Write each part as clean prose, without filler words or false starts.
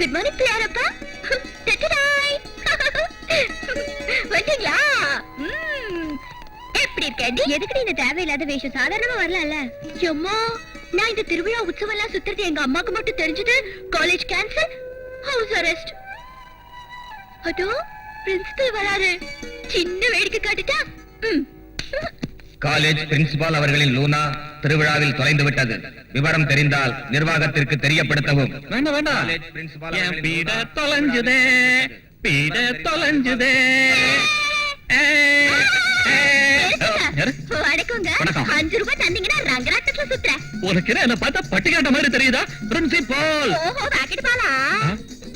Good morning பிள்ளையாரப்பா. வந்துங்களா? எப்படி இருக்கேன்? எதுக்கு இந்த தேவையில்லாத வேஷம்? சாதாரணமா வரலாம்ல. அம்மா, நான் இந்த திருவிழா உற்சவம் எல்லாம் சுத்துறது எங்க அம்மாக்கு மட்டும் தெரிஞ்சது காலேஜ் கேன்சல், ஹவுஸ் அரெஸ்ட். அதோ பிரின்சிபல் வராரு. சின்ன வேடிக்கை காட்டுட்டா. காலேஜ் பிரின்சிபால் அவர்களின் லூனா திருவிழாவில் தொலைந்து விட்டது. விவரம் தெரிந்தால் நிர்வாகத்திற்கு தெரியப்படுத்தவும். வேண்டாம் வேண்டாம், என் பீட தொலைஞ்சுதே, பீட தொலைஞ்சுதே. வணக்கங்க. 5 ரூபாய் தந்தீங்கன்னா ரங்கராட்டத்துல சுத்துறேன். உனக்கு என்ன பார்த்தா பட்டிக்காட்ட மாதிரி தெரியுதா? பிரின்சிபால். ஓஹோ, பாக்கெட் பாலா?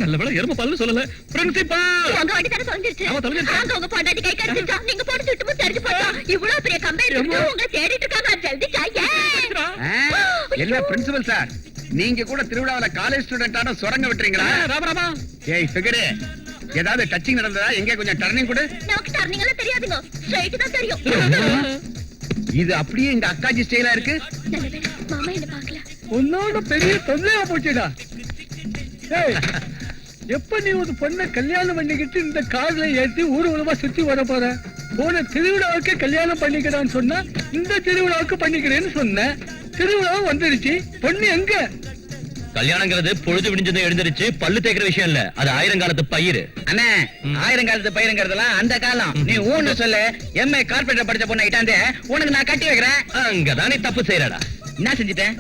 நல்லவேளை எருமை பால்னு சொல்லல. பிரின்சிபால். உங்க வண்டி தான தொலைஞ்சிருச்சு. ஆமா, தொலைஞ்சிருச்சு. அங்க உங்க பொண்டாட்டி கை கடிச்சிட்டா. நீங்க போட்டு சுட்டுமு தெரிஞ்சு போட்டா. இவ்வளவு பெரிய கம்பெனி இருக்கு, உங்க தேடிட்டு இருக்காங்க. ஜல்தி சாயே. என்ன பிரின்சிபல் சார், நீங்க கூட திருவிழாவில காலேஜ் ஸ்டூடெண்டான சுரங்க விட்டுறீங்களா? ராமராமா. ஏய் ஃபிகரே, ஏதாவது டச்சிங் நடந்ததா? எங்க கொஞ்சம் டர்னிங் கொடு. நமக்கு டர்னிங் எல்லாம் தெரியாதுங்க, ஸ்ட்ரைட் தான் தெரியும். இது அப்படியே இந்த அக்காஜி ஸ்டைலா இருக்கு. நல்லவேளை மாமா என்ன பார்க்கல. உன்னோட பெரிய தொல்லையா போச்சுடா. எப்ப நீ ஒரு பொண்ணை கல்யாணம் பண்ணிக்கிட்டு இந்த கார்ல ஏற்றி ஊர்வலமா சுத்தி வர போற? போன திருவிழாவுக்கு கல்யாணம் பண்ணிக்கிறான்னு சொன்னா இந்த திருவிழாவுக்கு பண்ணிக்கிறேன்னு சொன்ன. திருவிழாவும் வந்துருச்சு, பொண்ணு எங்க? கல்யாணங்கிறது பொழுது விடிஞ்சதும் எழுந்திருச்சு பல்லு தேய்க்கிற விஷயம் இல்ல, அது ஆயிரங்காலத்து பயிர். அண்ணே, ஆயிரங்காலத்து பயிருங்கிறதெல்லாம் அந்த காலம். நீ ஊன்னு சொல்லு. எம்ஏ கார்பரேட்டர் படிச்ச பொண்ணை இட்டாந்தே உனக்கு நான் கட்டி வைக்கிறேன். அங்கதான் நீ தப்பு செய்யறடா. என்ன செஞ்சுட்டேன்?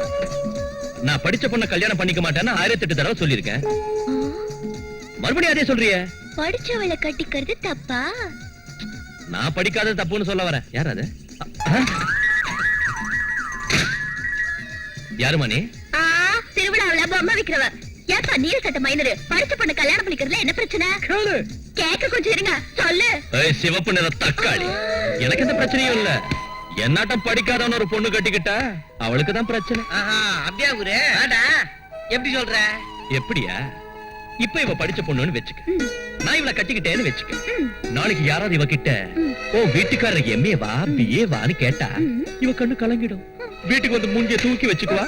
நான் படிச்ச பொண்ணை கல்யாணம் பண்ணிக்க மாட்டேன்னு 1008 தடவை சொல்லிருக்கேன். மறுபடியும் அதே சொல்றிய? படிச்சவளை கட்டிக்கிறது தப்பா? நான் படிக்காத தப்புன்னு சொல்ல வரேன். யார் அது? யாருமா நீ? திருவிழாவில பொம்மை விக்கிறவ. ஏப்பா நீல சட்ட மைனரு, படிச்ச பொண்ணு கல்யாணம் பண்ணிக்கிறதுல என்ன பிரச்சனை? கேக்க கொஞ்சம் இருங்க, சொல்லு. சிவப்பு நிற தக்காளி. எனக்கு எந்த பிரச்சனையும் இல்ல. என்னாட்டம் படிக்காதவன ஒரு பொண்ணு கட்டிக்கிட்டா அவளுக்கு தான் பிரச்சனை. அப்படியா ஊரு? எப்படி சொல்ற? எப்படியா? இப்ப இவ படிச்ச பொண்ணுன்னு வெச்சுக்க, நான் இவளை கட்டிக்கிட்டேன்னு வெச்சுக்க. நாளைக்கு யாராவது இவ கிட்ட ஓ வீட்டுக்காரருக்கு எம்ஏ வா பிஏ வான்னு கேட்டா இவ கண்ணு கலங்கிடும். வீட்டுக்கு வந்து மூஞ்சிய தூக்கி வச்சுக்குவா.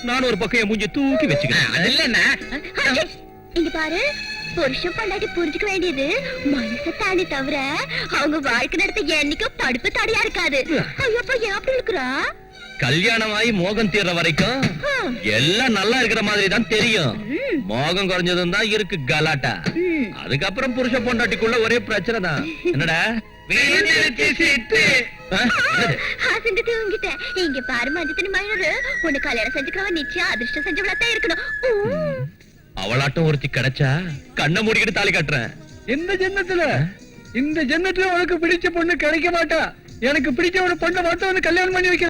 நானும் ஒரு பக்கம் என் மூஞ்சிய தூக்கி வச்சுக்கிறேன். அது இல்லன்னா இங்க பாரு, புருஷன் பொண்டாட்டி புரிஞ்சுக்க வேண்டியது மனச தானே தவிர அவங்க வாழ்க்கை நடத்த என்னைக்கும் படுப்பு தடையா இருக்காது. ஐயோப்பா, ஏன் அப்படி இருக்கிறா? கல்யாணம் ஆகி மோகம் தீர்ற வரைக்கும் எல்லாம் நல்லா இருக்கிற மாதிரி தான் தெரியும். மோகம் குறைஞ்சதும் தான் இருக்கு கலாட்டா. அதுக்கப்புறம் புருஷ பொண்டாட்டிக்குள்ள ஒரே பிரச்சனை தான். என்னடா தூங்கிட்டேன். இங்க பாரு மஞ்சத்தினி மயிறு, உன்னை கல்யாணம் செஞ்சுக்கிறவ நிச்சயம் அதிர்ஷ்டம் செஞ்சவளாத்தான் இருக்கணும். அவளாட்டம் ஒருத்தி கிடைச்சா கண்ணை மூடிக்கிட்டு தாலி கட்டுறேன். இந்த ஜென்மத்துல உனக்கு பிடிச்ச பொண்ணு கிடைக்க மாட்டா. எனக்கு பிடிச்ச ஒரு பொண்ணை பார்த்து கல்யாணம் பண்ணி வைக்க.